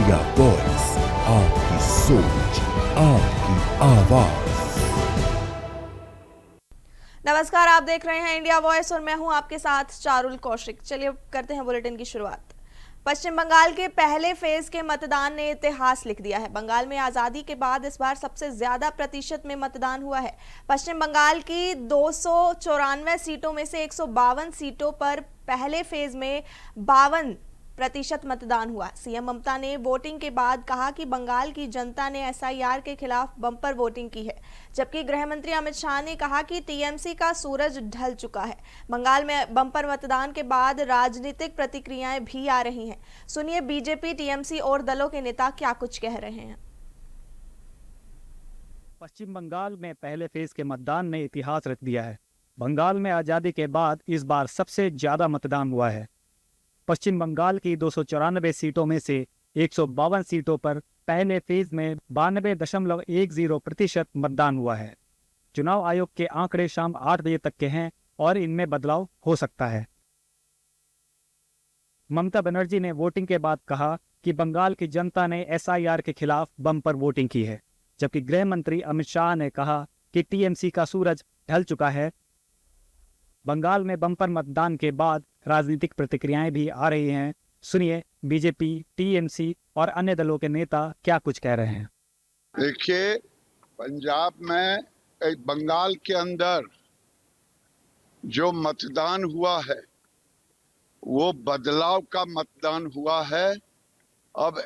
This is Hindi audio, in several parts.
इंडिया वॉइस, आपकी सोच, आपकी आवाज। नमस्कार, आप देख रहे हैं इंडिया वॉइस और मैं हूं आपके साथ चारुल कौशिक। चलिए करते हैं बुलेटिन की शुरुआत। पश्चिम बंगाल के पहले फेज के मतदान ने इतिहास लिख दिया है। बंगाल में आजादी के बाद इस बार सबसे ज्यादा प्रतिशत में मतदान हुआ है। पश्चिम बंगाल की 294 सीटों में से 152 सीटों पर पहले फेज में 52% मतदान हुआ। सीएम ममता ने वोटिंग के बाद कहा कि बंगाल की जनता ने एसआईआर के खिलाफ बम्पर वोटिंग की है, जबकि गृह मंत्री अमित शाह ने कहा कि टीएमसी का सूरज ढल चुका है। बंगाल में बम्पर मतदान के बाद राजनीतिक प्रतिक्रियाएं भी आ रही हैं। सुनिए बीजेपी, टीएमसी और दलों के नेता क्या कुछ कह रहे हैं। पश्चिम बंगाल में पहले फेज के मतदान ने इतिहास रच दिया है। बंगाल में आजादी के बाद इस बार सबसे ज्यादा मतदान हुआ है। पश्चिम बंगाल की 294 सीटों में से 152 सीटों पर पहले फेज में 92.10% मतदान हुआ है। चुनाव आयोग के आंकड़े शाम 8 बजे तक के हैं और इनमें बदलाव हो सकता है। ममता बनर्जी ने वोटिंग के बाद कहा कि बंगाल की जनता ने एसआईआर के खिलाफ बम्पर वोटिंग की है, जबकि गृह मंत्री अमित शाह ने कहा कि टीएमसी का सूरज ढल चुका है। बंगाल में बम्पर मतदान के बाद राजनीतिक प्रतिक्रियाएं भी आ रही हैं। सुनिए बीजेपी, टीएमसी और अन्य दलों के नेता क्या कुछ कह रहे हैं। देखिए, पंजाब में बंगाल के अंदर जो मतदान हुआ है वो बदलाव का मतदान हुआ है। अब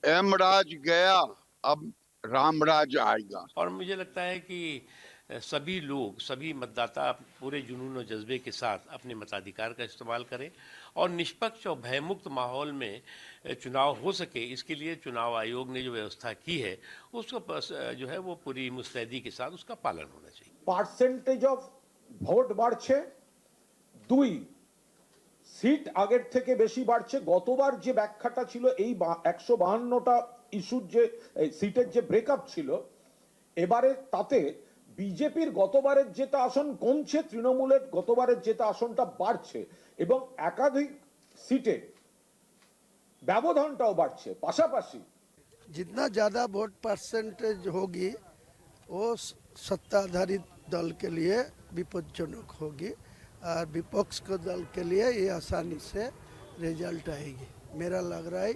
एमराज गया, अब रामराज आएगा। और मुझे लगता है कि सभी लोग, सभी मतदाता पूरे जुनून और जज्बे के साथ अपने मताधिकार का इस्तेमाल करें और निष्पक्ष और भयमुक्त माहौल में चुनाव हो सके, इसके लिए चुनाव आयोग ने जो व्यवस्था की है उसको जो है वो पूरी मुस्तैदी के साथ उसका पालन होना चाहिए। পার্সেন্টেজ অফ ভোট বাড়ছে, 2 সিট আগের থেকে বেশি বাড়ছে। গতবার যে ব্যাখ্যাটা ছিল এই 152টা ইস্যুর যে সিটের যে ব্রেকআপ ছিল, এবারে তাতে বিজেপির গতবারের যেটা আসন কমছে, তৃণমূলের গতবারের যেটা আসনটা বাড়ছে এবং একাধিক সিটে ব্যবধানটাও বাড়ছে। পাশাপাশি जितना ज़्यादा वोट परसेंटेज होगी वो सत्ताधारी दल के लिए विपज्जनक होगी और विपक्ष को दल के लिए ये आसानी से रिजल्ट आएगी। मेरा लग रहा है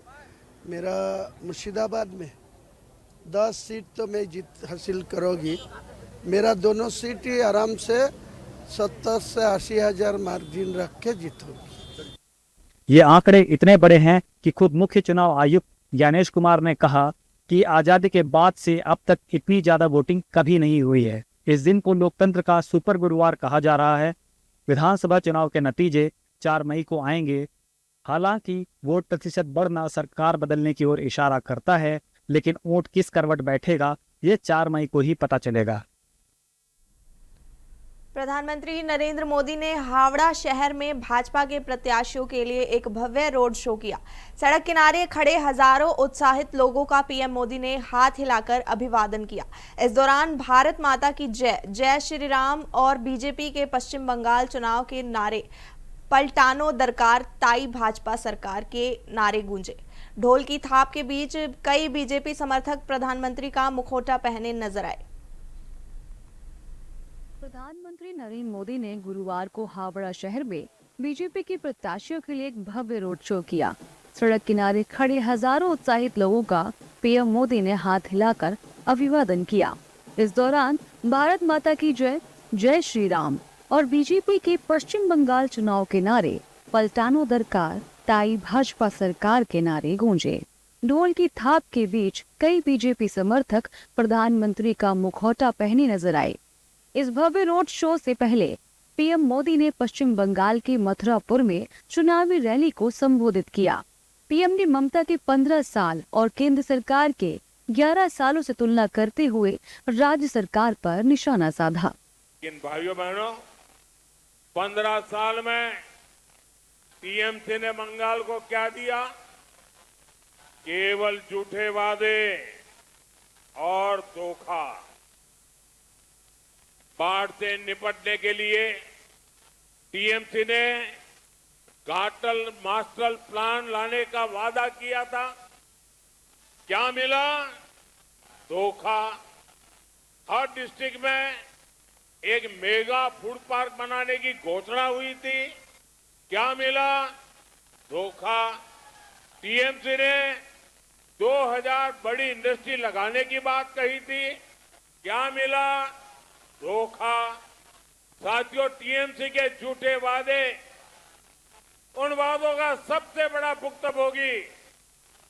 मेरा मुर्शिदाबाद में 10 सीट तो मैं जीत हासिल करोगी। मेरा दोनों सीट ही आराम से 70 से 80 हज़ार मार्जिन रख के जीतूंगी। ये आंकड़े इतने बड़े हैं कि खुद मुख्य चुनाव आयुक्त ज्ञानेश कुमार ने कहा कि आजादी के बाद से अब तक इतनी ज्यादा वोटिंग कभी नहीं हुई है। इस दिन को लोकतंत्र का सुपर गुरुवार कहा जा रहा है। विधानसभा चुनाव के नतीजे 4 मई को आएंगे। हालांकि वोट प्रतिशत बढ़ना सरकार बदलने की ओर इशारा करता है, लेकिन वोट किस करवट बैठेगा ये 4 मई को ही पता चलेगा। प्रधानमंत्री नरेंद्र मोदी ने हावड़ा शहर में भाजपा के प्रत्याशियों के लिए एक भव्य रोड शो किया। सड़क किनारे खड़े हजारों उत्साहित लोगों का पीएम मोदी ने हाथ हिलाकर अभिवादन किया। इस दौरान भारत माता की जय, जय श्री राम और बीजेपी के पश्चिम बंगाल चुनाव के नारे, पलटानो दरकार, ताई भाजपा सरकार के नारे गूंजे। ढोल की थाप के बीच कई बीजेपी समर्थक प्रधानमंत्री का मुखौटा पहने नजर आए। प्रधानमंत्री नरेंद्र मोदी ने गुरुवार को हावड़ा शहर में बीजेपी के प्रत्याशियों के लिए एक भव्य रोड शो किया। सड़क किनारे खड़े हजारों उत्साहित लोगों का पीएम मोदी ने हाथ हिलाकर अभिवादन किया। इस दौरान भारत माता की जय, जय श्री राम और बीजेपी के पश्चिम बंगाल चुनाव के नारे, पलटानो दरकार, ताई भाजपा सरकार के नारे गूंजे। ढोल की थाप के बीच कई बीजेपी समर्थक प्रधानमंत्री का मुखौटा पहने नजर आए। इस भव्य रोड शो से पहले पीएम मोदी ने पश्चिम बंगाल के मथुरापुर में चुनावी रैली को संबोधित किया। पीएम ने ममता के 15 साल और केंद्र सरकार के 11 सालों से तुलना करते हुए राज्य सरकार पर निशाना साधा। इन भाइयों बहनों, 15 साल में टीएमसी ने बंगाल को क्या दिया? केवल झूठे वादे और धोखा। बाढ़ से निपटने के लिए टीएमसी ने घाटल मास्टर प्लान लाने का वादा किया था, क्या मिला? धोखा। हर डिस्ट्रिक्ट में एक मेगा फूड पार्क बनाने की घोषणा हुई थी। क्या मिला? धोखा। टीएमसी ने 2000 बड़ी इंडस्ट्री लगाने की बात कही थी। क्या मिला? धोखा। साथियों, टीएमसी के झूठे वादे, उन वादों का सबसे बड़ा भुक्तभोगी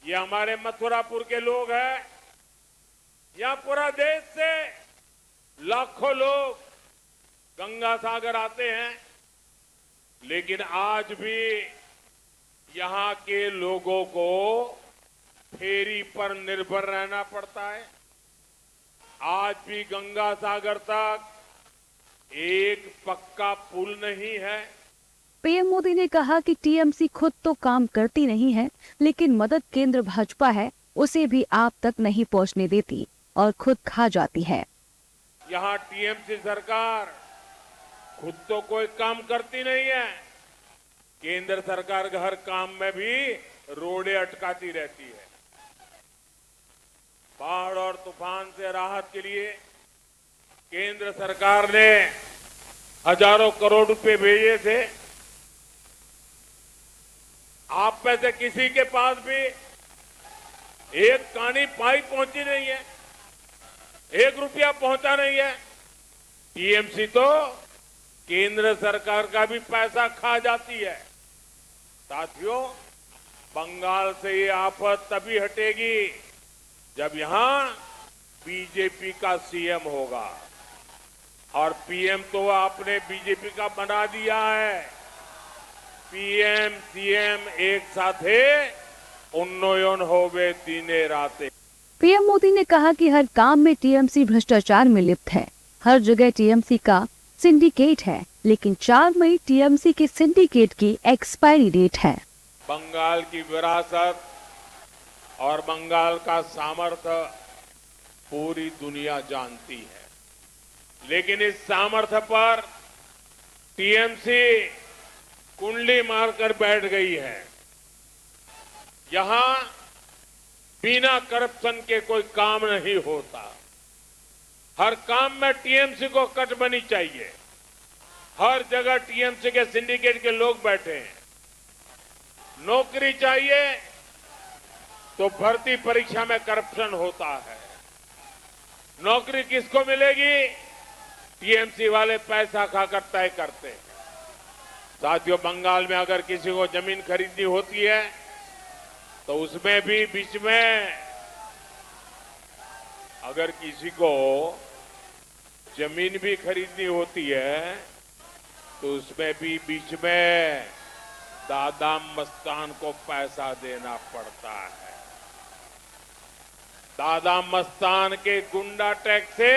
ये हमारे मथुरापुर के लोग हैं। यहां पूरा देश से लाखों लोग गंगा सागर आते हैं, लेकिन आज भी यहां के लोगों को फेरी पर निर्भर रहना पड़ता है। आज भी गंगा सागर तक एक पक्का पुल नहीं है। पीएम मोदी ने कहा कि टीएमसी खुद तो काम करती नहीं है, लेकिन मदद केंद्र भाजपा है उसे भी आप तक नहीं पहुंचने देती और खुद खा जाती है। यहाँ टीएमसी सरकार खुद तो कोई काम करती नहीं है, केंद्र सरकार के हर काम में भी रोड़े अटकाती रहती है। बाढ़ और तूफान से राहत के लिए केंद्र सरकार ने हजारों करोड़ रुपए भेजे थे। आप में से किसी के पास भी एक कानी पाई पहुंची नहीं है, 1 रुपया पहुंचा नहीं है। टीएमसी तो केंद्र सरकार का भी पैसा खा जाती है। साथियों, बंगाल से ये आफत तभी हटेगी जब यहां बीजेपी का सीएम होगा, और पीएम तो आपने बीजेपी का बना दिया है। पीएम सीएम एक साथे उन्नयन होवे दिने राते। पीएम मोदी ने कहा कि हर काम में टीएमसी भ्रष्टाचार में लिप्त है। हर जगह टीएमसी का सिंडिकेट है, लेकिन 4 मई टीएमसी के सिंडिकेट की एक्सपायरी डेट है। बंगाल की विरासत और बंगाल का सामर्थ्य पूरी दुनिया जानती है, लेकिन इस सामर्थ्य पर टीएमसी कुंडली मारकर बैठ गई है। यहां बिना करप्शन के कोई काम नहीं होता। हर काम में टीएमसी को कटबनी चाहिए। हर जगह टीएमसी के सिंडिकेट के लोग बैठे हैं। नौकरी चाहिए तो भर्ती परीक्षा में करप्शन होता है। नौकरी किसको मिलेगी? टीएमसी वाले पैसा खाकर तय करते हैं। साथियों, बंगाल में अगर किसी को जमीन खरीदनी होती है तो उसमें भी बीच में, अगर किसी को जमीन भी खरीदनी होती है तो उसमें भी बीच में दादा मस्तान को पैसा देना पड़ता है। दादा मस्तान के गुंडा टैक्स से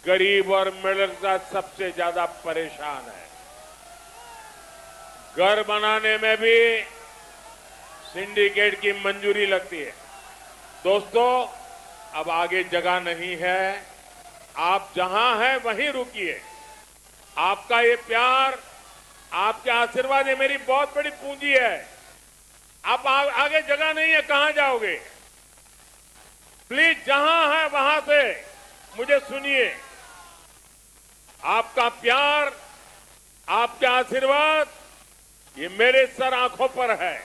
गरीब और मिडिल क्लास सबसे ज्यादा परेशान है। घर बनाने में भी सिंडिकेट की मंजूरी लगती है। दोस्तों, अब आगे जगह नहीं है। आप जहां हैं वहीं रुकिए। आपका ये प्यार, आपके आशीर्वाद ये मेरी बहुत बड़ी पूंजी है। आप आगे जगह नहीं है, कहां जाओगे? प्लीज जहां है वहां से मुझे सुनिए। आपका प्यार, आपके आशीर्वाद ये मेरे सर आंखों पर है।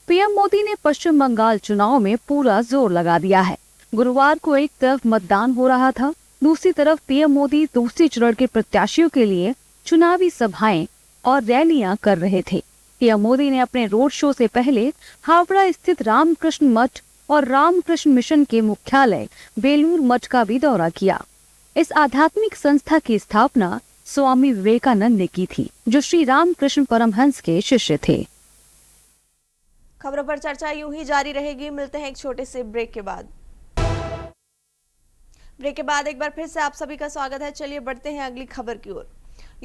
पीएम मोदी ने पश्चिम बंगाल चुनाव में पूरा जोर लगा दिया है। गुरुवार को एक तरफ मतदान हो रहा था, दूसरी तरफ पीएम मोदी दूसरे चरण के प्रत्याशियों के लिए चुनावी सभाएं और रैलियां कर रहे थे। पीएम मोदी ने अपने रोड शो से पहले हावड़ा स्थित रामकृष्ण मठ और रामकृष्ण मिशन के मुख्यालय बेलूर मठ का भी दौरा किया। इस आध्यात्मिक संस्था की स्थापना स्वामी विवेकानंद ने की थी, जो श्री रामकृष्ण परमहंस के शिष्य थे। खबरों पर चर्चा यूं ही जारी रहेगी। मिलते हैं एक छोटे से ब्रेक के बाद। ब्रेक के बाद एक बार फिर से आप सभी का स्वागत है। चलिए बढ़ते हैं अगली खबर की ओर।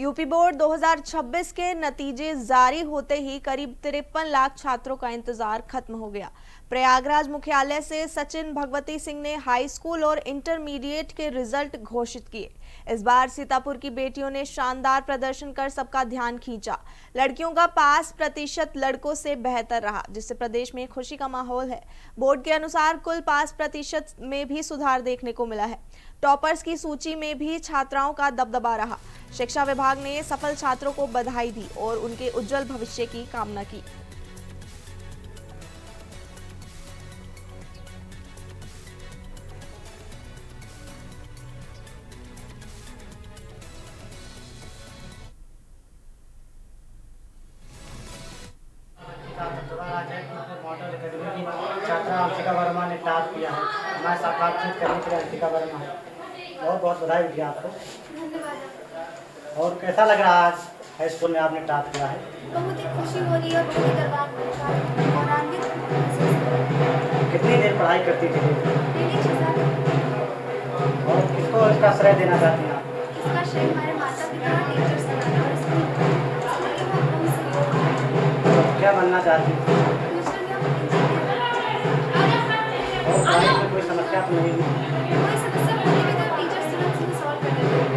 यूपी बोर्ड 2026 के नतीजे जारी होते ही करीब 53 लाख छात्रों का इंतजार खत्म हो गया। प्रयागराज मुख्यालय से सचिन भगवती सिंह ने हाई स्कूल और इंटरमीडिएट के रिजल्ट घोषित किए। इस बार सीतापुर की बेटियों ने शानदार प्रदर्शन कर सबका ध्यान खींचा। लड़कियों का पास प्रतिशत लड़कों से बेहतर रहा, जिससे प्रदेश में खुशी का माहौल है। बोर्ड के अनुसार कुल पास प्रतिशत में भी सुधार देखने को मिला है। टॉपर्स की सूची में भी छात्राओं का दबदबा रहा। शिक्षा विभाग ने सफल छात्रों को बधाई दी और उनके उज्जवल भविष्य की कामना की। मॉडल एकेडमी की छात्रा अंशिका वर्मा ने टॉप किया है। हमारे साथ बातचीत करने के लिए अंशिका वर्मा, बहुत बहुत बधाई भैया आपको। और कैसा लग रहा है आज हाई स्कूल में आपने टॉप किया है? बहुत ही खुशी हो रही है, बहुत ही गौरवान्वित। कितनी देर पढ़ाई करती थी? डेली 6 साल। और किसको इसका श्रेय देना चाहती हैं आप? इसका श्रेय हमारे माता पिता और टीचर्स को है और इसमें क्या बनना चाहती हैं? और पढ़ाई में कोई समस्या तो नहीं? कोई समस्या होती है तो टीचर्स तुरंत ही सॉल्व कर देते हैं।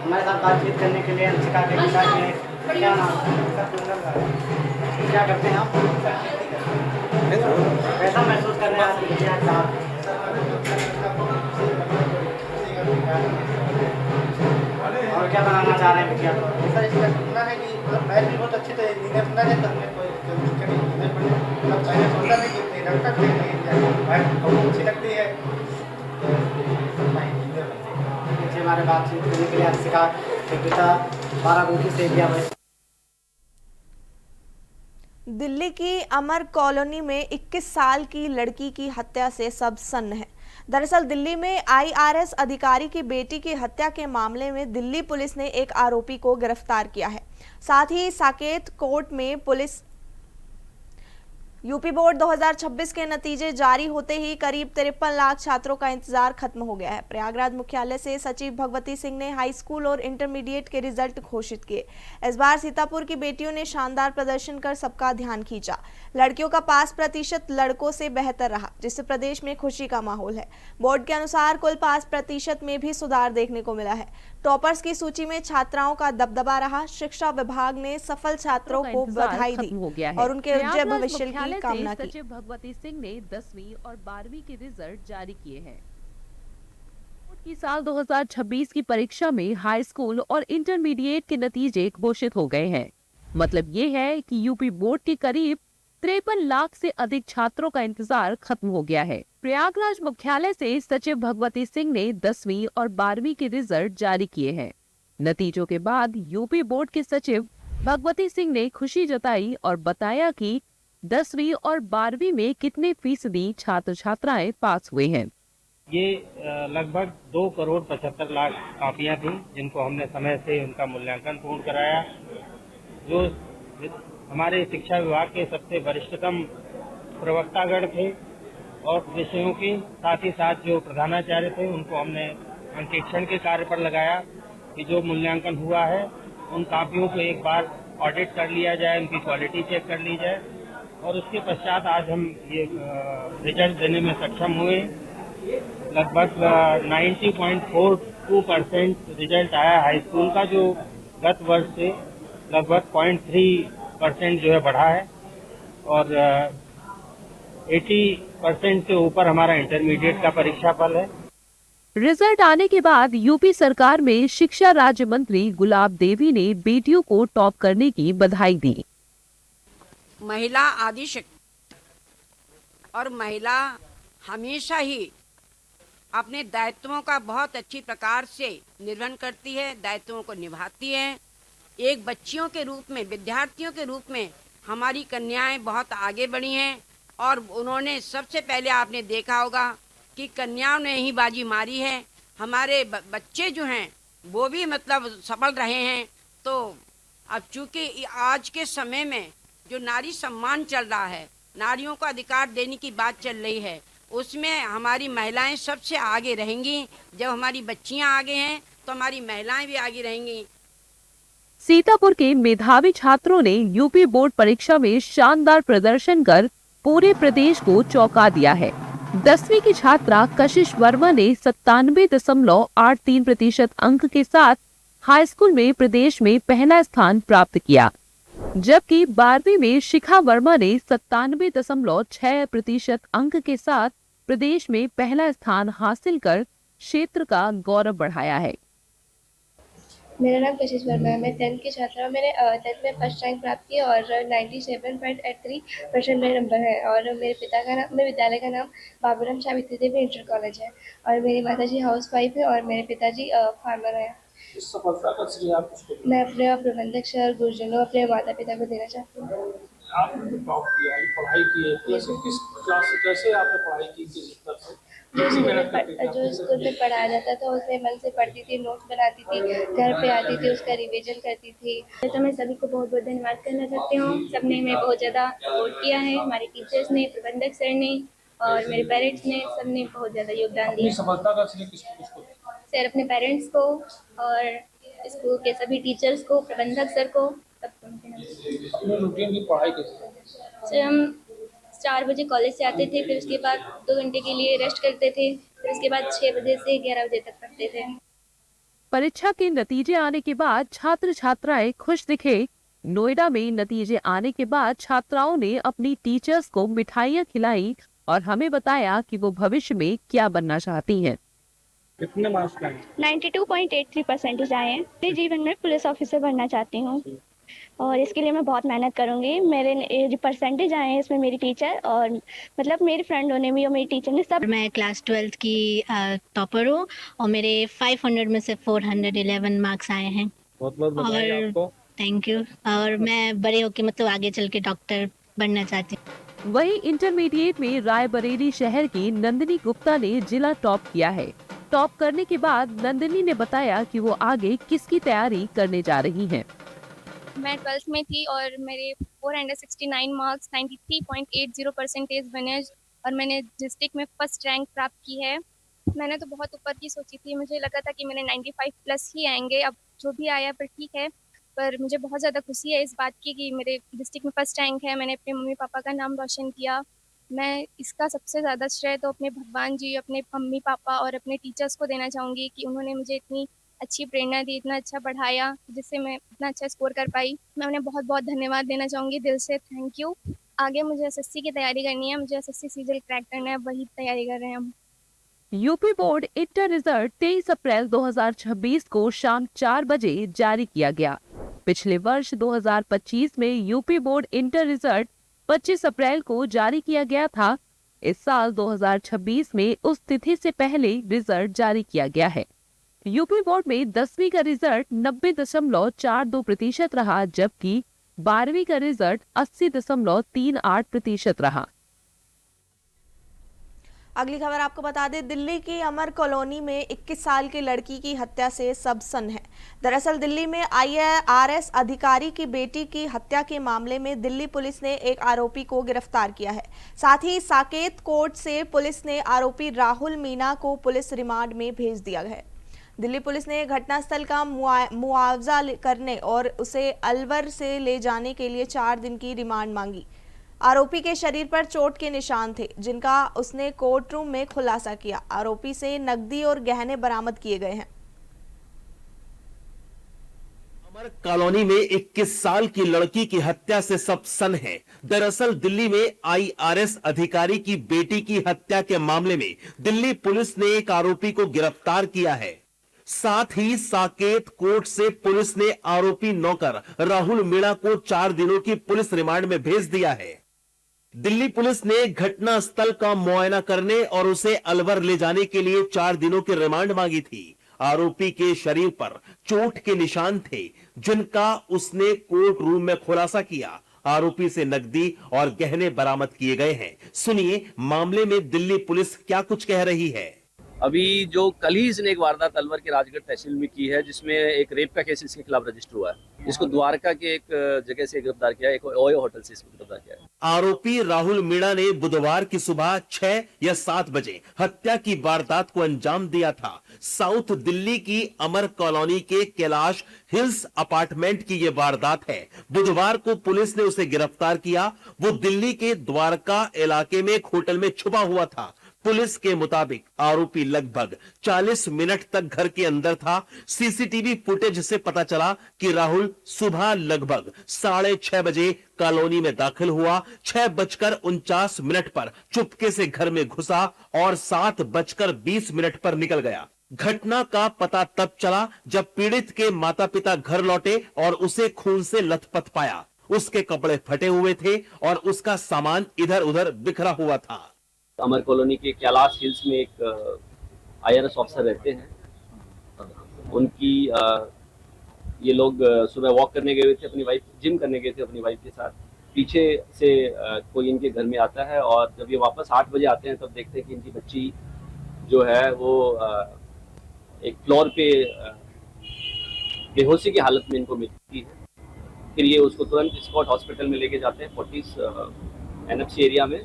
हमारे साथ बातचीत करने के लिए अंशिका के पिता ने क्या नाम क्या करते हैं आप? कैसा महसूस कर रहे हैं आपके बिटिया के साथ? और क्या बनाना चाह रहे हैं बिटिया को? सर इसका सुनना है कि मैथ भी बहुत अच्छी तो इंजीनियर सुना है, तो हमें कोई दिक्कत नहीं पड़े। पहले सोचता था कि डॉक्टर बहुत अच्छी लगती है तो हमारे बातचीत करने के लिए अंशिका के पिता बाराबंकी से इंडिया वॉइस। दिल्ली की अमर कॉलोनी में 21 साल की लड़की की हत्या से सब सन्न है। दरअसल दिल्ली में आईआरएस अधिकारी की बेटी की हत्या के मामले में दिल्ली पुलिस ने एक आरोपी को गिरफ्तार किया है। साथ ही साकेत कोर्ट में पुलिस यूपी बोर्ड 2026 के नतीजे जारी होते ही करीब 53 लाख छात्रों का इंतजार खत्म हो गया है। प्रयागराज मुख्यालय से सचिव भगवती सिंह ने हाई स्कूल और इंटरमीडिएट के रिजल्ट घोषित किए। इस बार सीतापुर की बेटियों ने शानदार प्रदर्शन कर सबका ध्यान खींचा। लड़कियों का पास प्रतिशत लड़कों से बेहतर रहा, जिससे प्रदेश में खुशी का माहौल है। बोर्ड के अनुसार कुल पास प्रतिशत में भी सुधार देखने को मिला है। टॉपर्स की सूची में छात्राओं का दबदबा रहा। शिक्षा विभाग ने सफल छात्रों को बधाई दी और उनके उज्जवल भविष्य की कामना की। सचिव भगवती सिंह ने 10वीं और 12वीं के रिजल्ट जारी किए हैं। की साल 2026 की परीक्षा में हाई स्कूल और इंटरमीडिएट के नतीजे घोषित हो गए हैं। मतलब ये है कि यूपी बोर्ड के करीब 53 लाख से अधिक छात्रों का इंतजार खत्म हो गया है। प्रयागराज मुख्यालय से सचिव भगवती सिंह ने 10वीं और 12वीं के रिजल्ट जारी किए हैं। नतीजों के बाद यूपी बोर्ड के सचिव भगवती सिंह ने खुशी जताई और बताया कि 10वीं और 12वीं में कितने फीसदी छात्र छात्राएं पास हुए हैं। ये लगभग 2,75,00,000 कापियां थी, जिनको हमने समय से उनका मूल्यांकन पूर्ण कराया। जो हमारे शिक्षा विभाग के सबसे वरिष्ठतम प्रवक्तागण थे और विषयों के साथ ही साथ जो प्रधानाचार्य थे, उनको हमने अंकेक्षण के कार्य पर लगाया कि जो मूल्यांकन हुआ है उन कापियों को एक बार ऑडिट कर लिया जाए, उनकी क्वालिटी चेक कर ली जाए और उसके पश्चात आज हम ये रिजल्ट देने में सक्षम हुए। लगभग 90.42% रिजल्ट आया हाई स्कूल का, जो गत वर्ष से लगभग 0.3% जो है बढ़ा है और 80% से ऊपर हमारा इंटरमीडिएट का परीक्षा फल है। रिजल्ट आने के बाद यूपी सरकार में शिक्षा राज्य मंत्री गुलाब देवी ने बेटियों को टॉप करने की बधाई दी। महिला आदि शक्ति और महिला हमेशा ही अपने दायित्वों का बहुत अच्छी प्रकार से निर्वहन करती है, दायित्वों को निभाती है। एक बच्चियों के रूप में, विद्यार्थियों के रूप में हमारी कन्याएं बहुत आगे बढ़ी हैं और उन्होंने सबसे पहले आपने देखा होगा कि कन्याओं ने ही बाजी मारी है। हमारे बच्चे जो हैं वो भी मतलब सफल रहे हैं। तो अब चूंकि आज के समय में जो नारी सम्मान चल रहा है, नारियों को अधिकार देने की बात चल रही है, उसमें हमारी महिलाएं सबसे आगे रहेंगी। जब हमारी बच्चियां आगे हैं तो हमारी महिलाएं भी आगे रहेंगी। सीतापुर के मेधावी छात्रों ने यूपी बोर्ड परीक्षा में शानदार प्रदर्शन कर पूरे प्रदेश को चौंका दिया है। 10वीं की छात्रा कशिश वर्मा ने 97.83% अंक के साथ हाई स्कूल में प्रदेश में पहला स्थान प्राप्त किया, जबकि 12वीं में शिखा वर्मा ने 97.6% अंक के साथ प्रदेश में पहला स्थान हासिल कर क्षेत्र का गौरव बढ़ाया है। मेरा नाम कशिश वर्मा है। मैं 10th की छात्रा हूँ। मैंने 10th में फर्स्ट रैंक प्राप्त किया और 97.83% मेरे नंबर है। और मेरे विद्यालय का नाम बाबूराम सावित्री देवी इंटर कॉलेज है। और मेरी माताजी हाउस वाइफ है और मेरे पिताजी फार्मर है। इस सफलता का श्रेय आप किसको देंगे? मैं अपने प्रबंधक सर, गुरुजनों, अपने माता पिता को देना चाहती हूँ। आपने जो टॉप किया है, पढ़ाई की है, किस क्लास से, कैसे आपने पढ़ाई की, किस स्तर से? जो स्कूल में पढ़ाया जाता था उसमें मन से पढ़ती थी, नोट्स बनाती थी, घर पे आती थी, उसका रिवीजन करती थी। तो मैं सभी को बहुत बहुत धन्यवाद करना चाहती हूँ। सबने हमें बहुत ज़्यादा सपोर्ट किया है, हमारे टीचर्स ने, प्रबंधक सर ने और मेरे पेरेंट्स ने, सबने बहुत ज़्यादा योगदान दिया। सफलता का श्रेय किसको? सर, अपने पेरेंट्स को और स्कूल के सभी टीचर्स को, प्रबंधक सर को, सबको। अपने रूटीन की पढ़ाई कैसे? सर, हम 4 बजे कॉलेज से आते थे, फिर उसके बाद 2 घंटे के लिए रेस्ट करते थे, फिर उसके बाद 6 बजे से 11 बजे तक पढ़ते थे। परीक्षा के नतीजे आने के बाद छात्र छात्राएं खुश दिखे। नोएडा में नतीजे आने के बाद छात्राओं ने अपनी टीचर्स को मिठाइयां खिलाई और हमें बताया कि वो भविष्य में क्या बनना चाहती हैं। कितने मार्क्स आए? 92.83% आए हैं। मेरे जीवन में पुलिस ऑफिसर बनना चाहती हूँ और इसके लिए मैं बहुत मेहनत करूंगी। मेरे जो परसेंटेज आए हैं इसमें मेरी टीचर और मतलब मेरे फ्रेंडों ने भी और मेरी टीचर ने सब। मैं क्लास 12th की टॉपर हूँ और मेरे 500 में से 411 मार्क्स आए हैं। बहुत बहुत बधाई आपको। Thank you. और मैं बड़े होके मतलब आगे चल के डॉक्टर बनना चाहती हूँ। वहीं इंटरमीडिएट में रायबरेली शहर की नंदिनी गुप्ता ने जिला टॉप किया है। टॉप करने के बाद नंदिनी ने बताया कि वो आगे किसकी तैयारी करने जा रही हैं। मैं 12th में थी और मेरे 469 मार्क्स 93.80% बने और मैंने डिस्ट्रिक्ट में फर्स्ट रैंक प्राप्त की है। मैंने तो बहुत ऊपर की सोची थी, मुझे लगा था कि मेरे 95 प्लस ही आएंगे, अब जो भी आया पर ठीक है। पर मुझे बहुत ज़्यादा खुशी है इस बात की कि मेरे डिस्ट्रिक्ट में फर्स्ट रैंक है। मैंने अपने मम्मी पापा का नाम रोशन किया। मैं इसका सबसे ज़्यादा श्रेय तो अपने भगवान जी, अपने मम्मी पापा और अपने टीचर्स को देना चाहूँगी कि उन्होंने मुझे इतनी अच्छी प्रेरणा दी, इतना अच्छा पढ़ाया जिससे मैं इतना अच्छा स्कोर कर पाई। मैं उन्हें बहुत बहुत धन्यवाद देना चाहूँगी, दिल से थैंक यू। आगे मुझे एसएससी की तैयारी करनी है, मुझे एसएससी सीजीएल क्रैक करना है, वही तैयारी कर रहे हैं हम। यूपी बोर्ड इंटर रिजल्ट 23 अप्रैल 2026 को शाम 4 बजे जारी किया गया। पिछले वर्ष 2025 में यूपी बोर्ड इंटर रिजल्ट 25 अप्रैल को जारी किया गया था। इस साल 2026 में उस तिथि से पहले रिजल्ट जारी किया गया है। यूपी बोर्ड में 10वीं का रिजल्ट 90.42% रहा, जबकि 12वीं का रिजल्ट 80.38% रहा। अगली खबर आपको बता दें, दिल्ली की अमर कॉलोनी में 21 साल की लड़की की हत्या से सब सन्न है। दरअसल दिल्ली में IARS अधिकारी की बेटी की हत्या के मामले में दिल्ली पुलिस ने एक आरोपी को गिरफ्तार किया है। साथ ही साकेत कोर्ट से पुलिस ने आरोपी राहुल मीणा को पुलिस रिमांड में भेज दिया है। दिल्ली पुलिस ने घटनास्थल का मुआवजा करने और उसे अलवर से ले जाने के लिए 4 दिन की रिमांड मांगी। आरोपी के शरीर पर चोट के निशान थे, जिनका उसने कोर्ट रूम में खुलासा किया। आरोपी से नकदी और गहने बरामद किए गए हैं। अमर कॉलोनी में 21 साल की लड़की की हत्या से सब सन है। दरअसल दिल्ली में IRS अधिकारी की बेटी की हत्या के मामले में दिल्ली पुलिस ने एक आरोपी को गिरफ्तार किया है। साथ ही साकेत कोर्ट से पुलिस ने आरोपी नौकर राहुल मीणा को 4 दिनों की पुलिस रिमांड में भेज दिया है। दिल्ली पुलिस ने घटना स्थल का मुआयना करने और उसे अलवर ले जाने के लिए 4 दिनों की रिमांड मांगी थी। आरोपी के शरीर पर चोट के निशान थे, जिनका उसने कोर्ट रूम में खुलासा किया। आरोपी से नकदी और गहने बरामद किए गए हैं। सुनिए मामले में दिल्ली पुलिस क्या कुछ कह रही है। अभी जो कल ही इसने एक वारदात अलवर के राजगढ़ तहसील में की है, जिसमें एक रेप का केस इसके खिलाफ रजिस्टर हुआ है। इसको द्वारका के एक जगह से गिरफ्तार किया है, एक ओयो होटल से इसको गिरफ्तार किया है। आरोपी राहुल मीणा ने बुधवार की सुबह 6 या 7 बजे हत्या की वारदात को अंजाम दिया था। साउथ दिल्ली की अमर कॉलोनी के कैलाश हिल्स अपार्टमेंट की यह वारदात है। बुधवार को पुलिस ने उसे गिरफ्तार किया। वो दिल्ली के द्वारका इलाके में एक होटल में छुपा हुआ था। पुलिस के मुताबिक आरोपी लगभग 40 मिनट तक घर के अंदर था। सीसीटीवी फुटेज से पता चला कि राहुल सुबह लगभग 6:30 बजे कॉलोनी में दाखिल हुआ। 6:49 पर चुपके से घर में घुसा और 7:20 पर निकल गया। घटना का पता तब चला जब पीड़ित के माता पिता घर लौटे और उसे खून से लथपथ पाया। उसके कपड़े फटे हुए थे और उसका सामान इधर उधर बिखरा हुआ था। अमर कॉलोनी के कैलाश हिल्स में एक IRS ऑफिसर रहते हैं। उनकी ये लोग सुबह वॉक करने गए थे, अपनी वाइफ जिम करने गए थे अपनी वाइफ के साथ। पीछे से कोई इनके घर में आता है और जब ये वापस 8 बजे आते हैं तब देखते हैं कि इनकी बच्ची जो है वो एक फ्लोर पे बेहोशी की हालत में इनको मिलती है। फिर ये उसको तुरंत स्पॉट हॉस्पिटल में लेके जाते हैं 40 NFC एरिया में,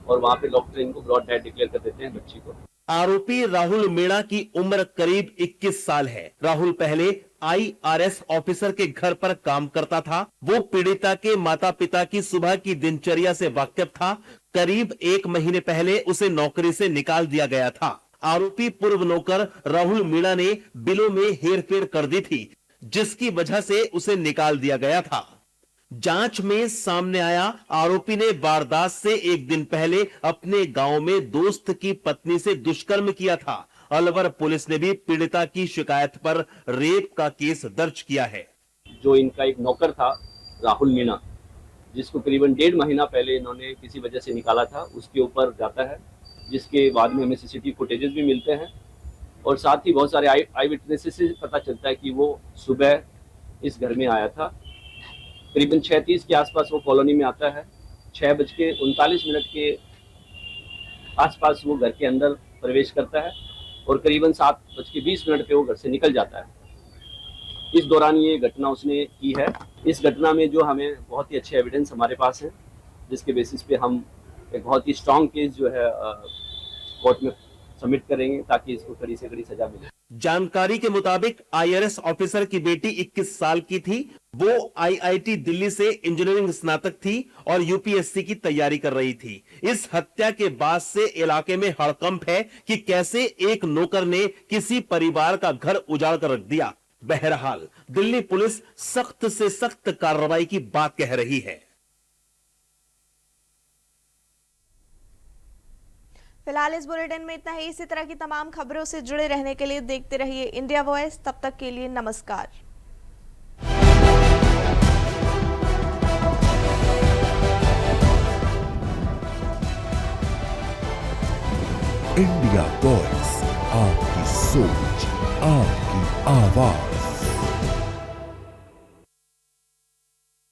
और वहां पे डॉक्टर इनको ब्रॉड डेड डिक्लेयर कर देते हैं बच्ची को। आरोपी राहुल मीणा की उम्र करीब 21 साल है। राहुल पहले IRS ऑफिसर के घर पर काम करता था। वो पीड़िता के माता पिता की सुबह की दिनचर्या से वाकिफ था। करीब 1 महीने पहले उसे नौकरी से निकाल दिया गया था। आरोपी पूर्व नौकर राहुल मीणा ने बिलों में हेरफेर कर दी थी, जिसकी वजह से उसे निकाल दिया गया था। जांच में सामने आया आरोपी ने वारदात से 1 दिन पहले अपने गांव में दोस्त की पत्नी से दुष्कर्म किया था। अलवर पुलिस ने भी पीड़िता की शिकायत पर रेप का केस दर्ज किया है। जो इनका एक नौकर था राहुल मीणा, जिसको करीबन 1.5 महीना पहले इन्होंने किसी वजह से निकाला था, उसके ऊपर जाता है, जिसके बाद में हमें CCTV फुटेजेस भी मिलते हैं और साथ ही बहुत सारे आई विटनेसेस से पता चलता है कि वो सुबह इस घर में आया था। करीबन 6:30 के आसपास वो कॉलोनी में आता है। 6:39 के आसपास वो घर के अंदर प्रवेश करता है और करीबन 7:20 पे वो घर से निकल जाता है। इस दौरान ये घटना उसने की है। इस घटना में जो हमें बहुत ही अच्छे एविडेंस हमारे पास है, जिसके बेसिस पे हम एक बहुत ही स्ट्रॉन्ग केस जो है कोर्ट में सबमिट करेंगे ताकि इसको कड़ी से कड़ी सजा मिले। जानकारी के मुताबिक IRS ऑफिसर की बेटी 21 साल की थी। वो IIT दिल्ली से इंजीनियरिंग स्नातक थी और UPSC की तैयारी कर रही थी। इस हत्या के बाद से इलाके में हड़कंप है कि कैसे एक नौकर ने किसी परिवार का घर उजाड़ कर रख दिया। बहरहाल दिल्ली पुलिस सख्त से सख्त कार्रवाई की बात कह रही है। फिलहाल इस बुलेटिन में इतना ही। इसी तरह की तमाम खबरों से जुड़े रहने के लिए देखते रहिए इंडिया वॉइस। तब तक के लिए नमस्कार। इंडिया वॉइस, आपकी सोच, आपकी आवाज।